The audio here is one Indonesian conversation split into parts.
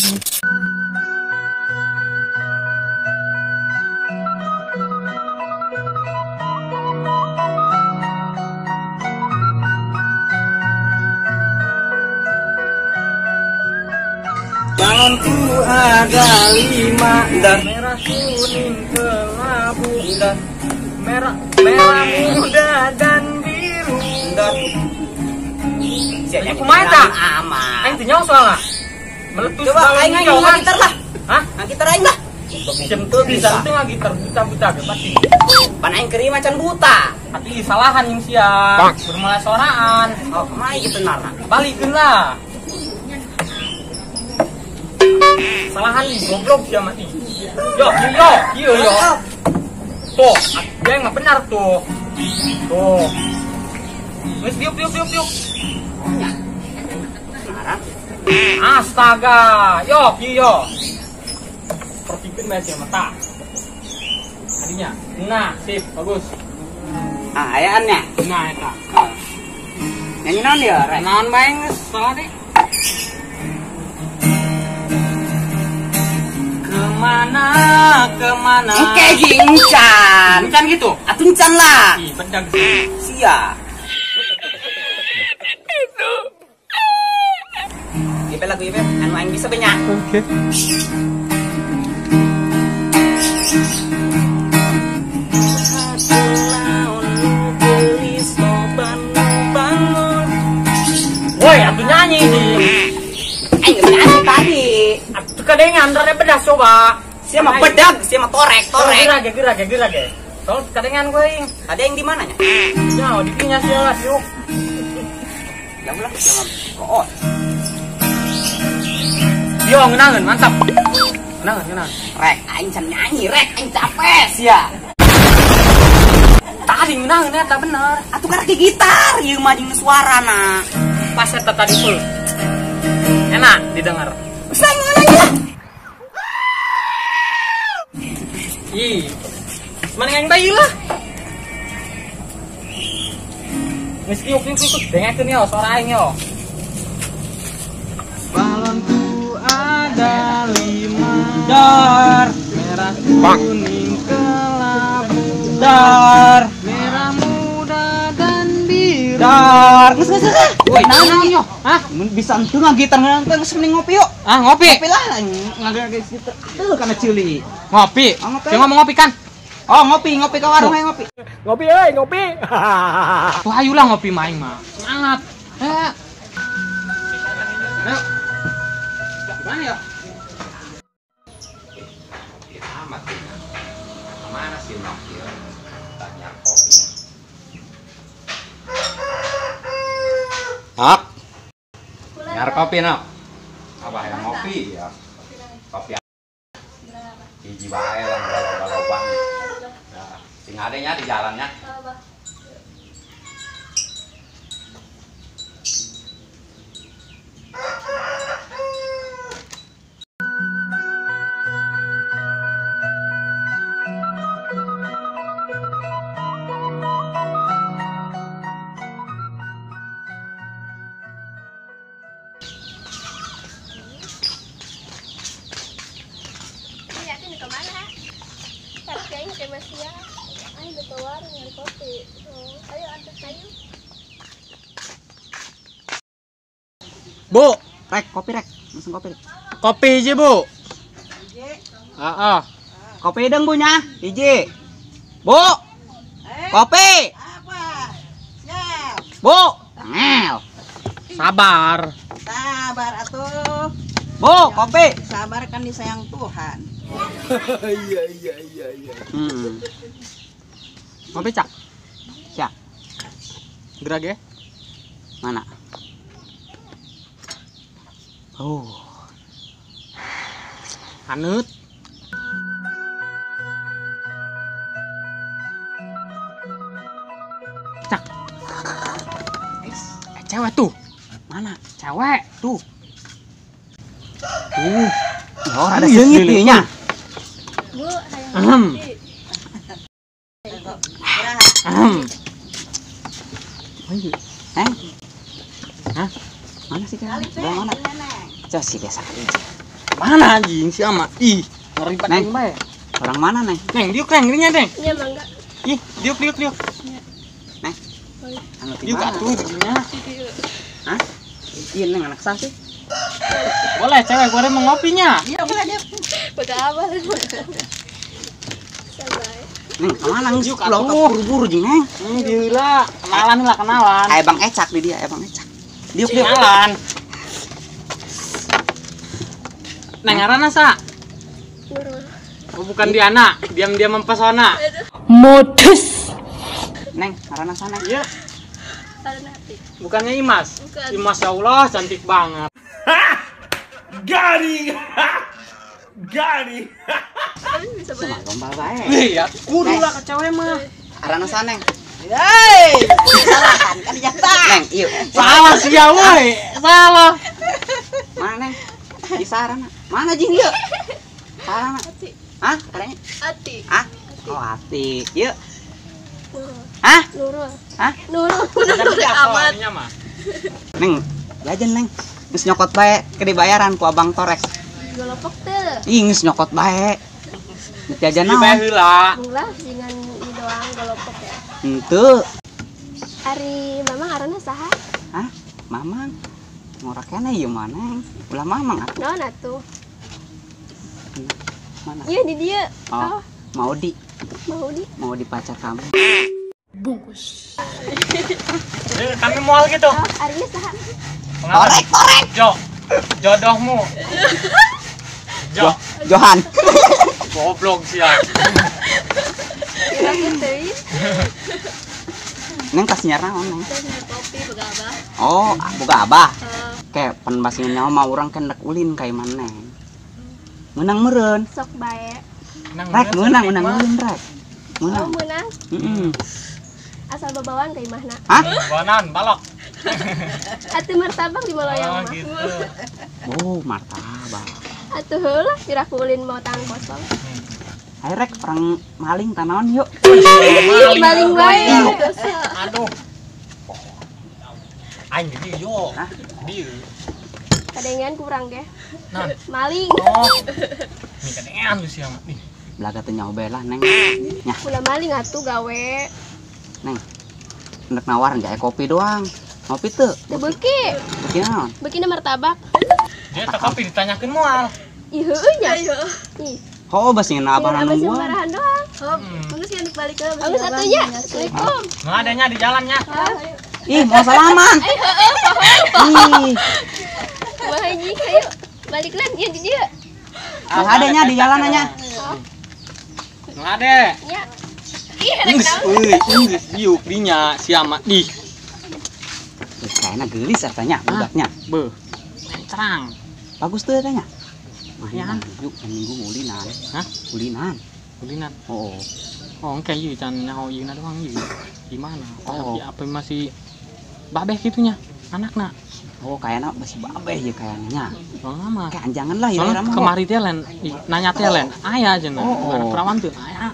Balonku ada 5 dan merah kuning kelabu dan merah muda dan biru dan Aku main tak? Aman. Aing tuh soalnya meletus. Coba aing gitar lah. Hah? Gitar aing lah. Jam tuh bisa tuh gitar buta pasti. Pan aing keri macan buta. Tapi salahan yang siap. Bermulai soraan. Oh, kemana gitu narna? Balikin lah. Salahan nih, goblok dia mati. Yo. Tuh, dia nggak benar tuh. Tuh. Wes tiup. Astaga, yo. Pertikin aja mata. Tadinya. Nah, sip, bagus. Ayaannya. Nah, eta. Nyanyi naon dia? Naon bae salah deh. Kemana? Oke, encan Gitu. Atuh encan lah. Ih, pedang Sia. Ipe lagu ipe, anu aing bisa banyak. Oke. Woi, aku nyanyi sih. Aing nyanyi tadi. Aku kadengan rada pedas coba. Siapa bedag, siapa torek. Gerage. Soal kadengan gue ing. Ada yang di mananya? Ya, di pinya sih lah, yuk. Ya ulah, jangan koot. Yo, ngenangan, mantap. Ngenangan. Rek, aing can nyanyi, aing capek sia. Tadi ngenangan ya, tak bener. Atuh karek gitar, ieu mah jeung suarana. Pas eta tadi full. Enak didengar. Bisa nyanyi. Ih. Mana yang bayi lah. Meski yuk, dengerin yo, suara aing yo. Balonku ada 5 dar, merah kuning kelabu dar, merah muda dan biru Dar, geus. Woi, naon yo? Hah? Bisa entu ngagitar geus mending ngopi yuk. Ah, ngopi. Ngopi lah, ngagitar gitar. Tuh kana ciuli. Ngopi. Ngopi. Saya ngomong ngopi kan? Oh, ngopi ke warung ayo ngopi. Ngopi. Tuh ayolah ngopi main mah. Semangat. Ayo. Gimana ya? Amat ini. Mana sih ngopi? Tanya kopinya. Hap. Nyar kopi nak. Apa yang ngopi ya? Kopi. Hiji bae lah galau-galauan. Nah, sing adanya di jalannya. Bu, Kopi rek, langsung kopi. kopi aja, Bu. Ah. Kopi dong punya, hiji. Bu, kopi. Apa? Siap. Bu, ngel. Sabar. Sabar atuh. Bu, kopi. Sabar kan disayang Tuhan. Iya. Kopi cak. Cak. Gerak ya? Mana? Oh. Hanut. Cak. Cewek tuh. Mana? Cewek tuh. Oh, ada segitinya. Bu, Ahem. Hah? Mana sih kan? Mana? Coba sih biasa kali. Mana anjing si Ama? Ih, ngeri banget Neng. bae. Orang mana, Neng? Neng, diuk neng, ngerinya Neng. Iya mangga. Ih, diuk. Neng. Anu di Diuk mana? atuh begininya. Hah? Iya, Neng anak sah sih. Boleh cewek gue mau ngopinya. Iya, boleh dia. Pakai apa? Santai. Neng, kemana nang Yuk, pulang ke atuh. buru-buru jeung, Neng? Gila, kenalan. Aya Bang Ecak di dia, aya Bang Ecak. Diuk. Kenalan. Neng ngaranna sa? Nurul. Oh, bukan Diana, diam-diam mempesona. Neng, ngaranna sana. Iya, Ada hati. bukannya Imas. Bukan. Imas ya Allah, cantik banget. Tapi bisa Sama banget. gombal bae. Lihat, kudu lah ke cewek mah. Ngaranna sana, Neng. Hei, salahkan kan dijata. Neng, ieu. Salah sih ya, woi. Salah. Mana, Neng? Di sarana. Mana jeung ieu? Sarana. Hati. Hah? Katanya? Hati. Ah? Oh, hati. Ieu. Nurul. Hah? Nurul. Hah? Nurul. Bukan Nurul siapa amat. ininya mah. Neng, jajan, Neng. Geus nyokot bae ke dibayaran ku Abang Torek. Golopok teh. Ih, geus nyokot bae. Jajan Di bae naon? heula. Mula dengan ini doang golopok ya. Henteu. Ari mamang arana saha? Hah? Mamang. Ngora kene ieu mah, Neng. Ulah Mamang atuh. Naon atuh? Mana? Iya di dia. Oh, Maudi. Mau di Pacar kamu. bungkus. Kami mual gitu. Oh, arinya saha? Torek. Jo. Jodohmu. Jo. Johan. Goblok sih ya. Kira teuing. Neng kasih naon, Neng? Dan kopi begabah. Oh, boga abah. Eh, Kayak pan basing nyawa mah urang kan dek ulin kayak mana, Neng. Meunang meureun. sok bae. Rek, meunang ulin, Rek. Oh, Meunang. meunang. Heeh. Asal babawaan ka imahna. Hah? Banan, balok. Atuh martabak di Oh Maloyang mah. gitu. Oh, martabak. Atuh heula kira kulin mau tangan kosong. Hai Rek, orang maling tanaon yuk. Ih, maling bae. Dosa. Aduh. Aing di yo. Hah? Dieu. Kadengan kurang ge. Nan. Maling. Oh. Ini kadengan lu sih amat nih. Belaga teu nyaho bae lah, Neng. Ulah maling atuh gawe. Neng. Hendak nawaran jae kopi doang. Ngopi teu? Teu beuki. Beuki naon? Beuki na martabak. Dia tak kopi ditanyakeun moal. Ih, heueuh nya. Ih, Oh, basingin abah abah nanu sih gua. marahan doang. Bagus kan balik ke. Bagus satunya. Assalamualaikum. Nah, adanya di jalannya. Ih, mau salaman. Ih, Wah, anjing, ayo. Balik lan ieu di dieu. mau adanya di jalan aja. Nah, ade. Nya. Ih, enak Geus diuk dinya si amat ih. Geus kayaknya gelis katanya budaknya. Beuh. Terang. Bagus tuh katanya. Ya. Yuk, minggu ulinan. Hah? Ulinan. Kulinan. Oh. Oh, kayak ieu can nyaho ieu na doang ieu. Gimana? Oh. Tapi apa masih babeh gitunya anakna. Oh, kayaknya masih babeh ya kayaknya. Soalnya mah. Kayak jangan lah ya Soalnya kemari teh len nanya teh len aya aja na. Oh. Anak perawan tuh aya.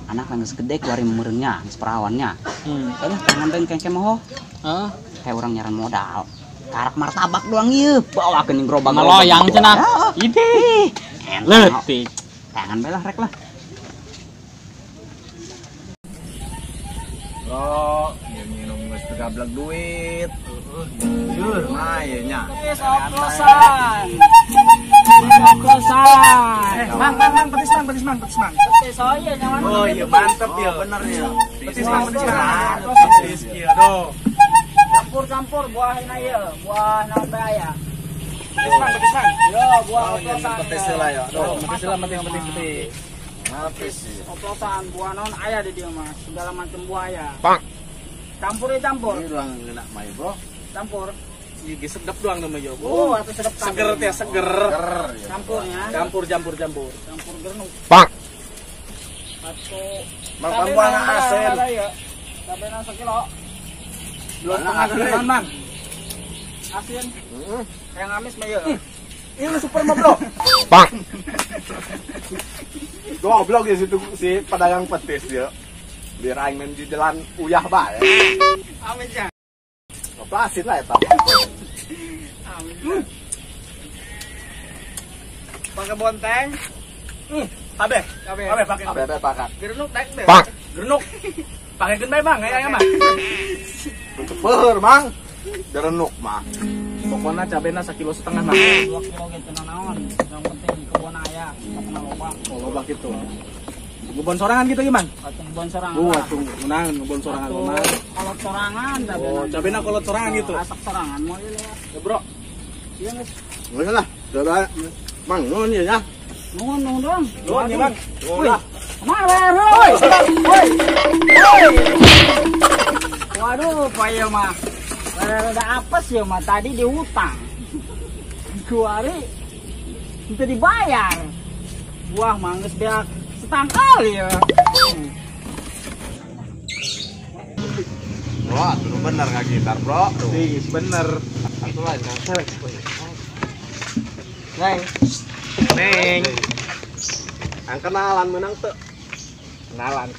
Anak yang gede keluarin meureunnya, geus perawannya. Hmm. Jangan bengkeng moho. Heeh. Kayak orang nyaran modal. Karak martabak doang ieu, bawa ke ning gerobak. Meloyang cenah. Ide. Letik. Leutik. Tangan bae lah rek lah. Lo minum geus teu gablek duit. Jujur mah ieu nya. Oplosan. Oplosan. Mang, petis mang. Oh iya mantep ya bener ya. Petis mang. Petis kieu do. Campur buahna ieu, buah naon bae aya. Petis mang. Yo, buah Oh iya oplosan. petis lah ya. Do, petis lah penting. Petis. Oplosan buah naon aya di dieu mah, segala macam buah aya. Pak. Campur. Ini doang ngena mah bro. Campur. Iki sedep doang nama yo. Oh, atuh sedep Seger teh seger. campurnya. Campur. Campur gernu. Pak. Satu. Mang pambuang asen. Sabena sekilo. Belum tengah gedean mang. Asin. Yang amis mah yeuh. Ini super mah bro. Pak. Goblok ya situ si pedagang petis ya. Biar aing main di jalan uyah bae. Amis ya. Plastik lah eta. pakai bonteng. Abe pakai. Abe pakat. Gerenuk naik deh. Pak. Gerenuk. Pakai gendai bang, ya mah. Cepeur, Mang. Derenuk, Mang. Pokoknya cabenya 1,5 kilo mah. 2 kilo gitu naon. Yang penting kebun aya, kena lobang. Oh, lobak itu. Ngebon sorangan gitu gimana? Atuh kebun sorangan. Atuh menang ngebon sorangan menang. Kolot sorangan tapi. Oh, cabenya kolot sorangan gitu. Asak sorangan mau ya. Ya, Bro. Iya guys. Boleh lah. Coba. Mang, nuhun ya. Nuhun dong. Nuhun ya, Bang. Woi. Kemana, woi? Woi. Waduh, payah mah. Ada apa sih mah tadi diutang. Kuari itu dibayar. Wah, mangges beak setangkal ya. Wah, dulu bener nggak gitar, Bro. Tinggi bener. Satu lagi, cewek. Neng. Ang kenalan menang tuh. Kenalan.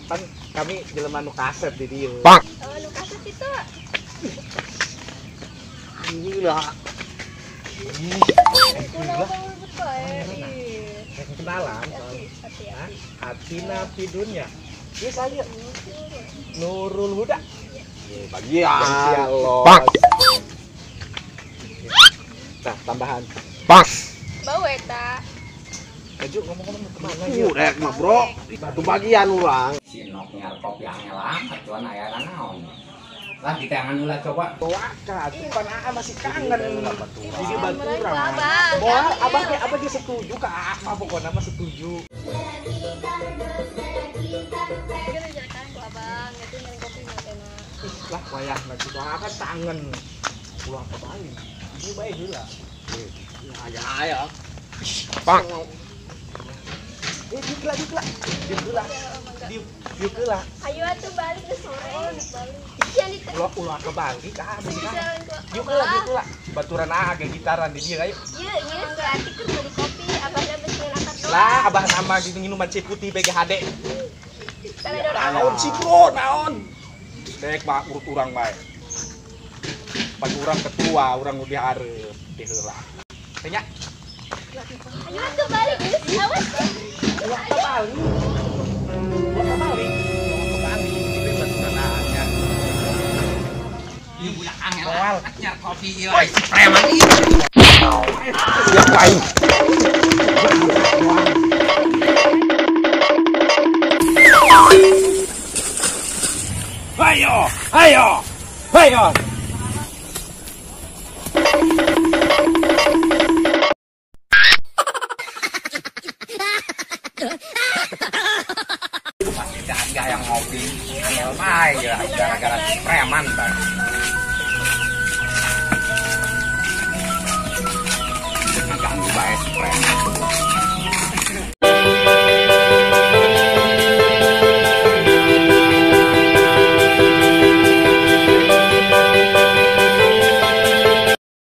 Kan kami jelema nu kaset di dieu. Oh, lu kasih situ. Gila. Kenalan. Hati napi dunia. Iya saya. Nurul Huda. Bagian. Pak. Nah, tambahan. Bau eta. Maju ngomong-ngomong kemana Urek mah, Bro. Batu bagian urang. Si Nok nyar kopi angel amat, cuman aya naon. Lah kita yang anu lah coba. Bawa tuh kan masih kangen. Jadi bantu orang. Abang. Bawa abah dia setuju ke mah pokoknya mah setuju. Lah wayah nanti tuh kan kangen. Pulang ke Bali. Ini baik heula. Ayo. Diuk lah. Ayo atuh balik ke sore. Iya nih. Ulah ke Bali kah? Diuk Iya, lah. Baturan ge gitaran di dia ayo. iya berarti kan beli kopi, abahnya beli angkat doang. Lah abah sama di minuman C putih BGHD. Kalau ada orang Naon sih bro, naon? Dek mah urut urang bae. Pan urang ketua, urang nu dihareup di heula. Tanya, ayo atuh balik geus awas. ulah ke Bali. Ini baturan aja. Ieu budak angel. Moal. Nyar kopi ieu si preman ieu. Siap bae. Ayo. Masih gak yang ngopi. Angel bae ya gara-gara si preman, Bang.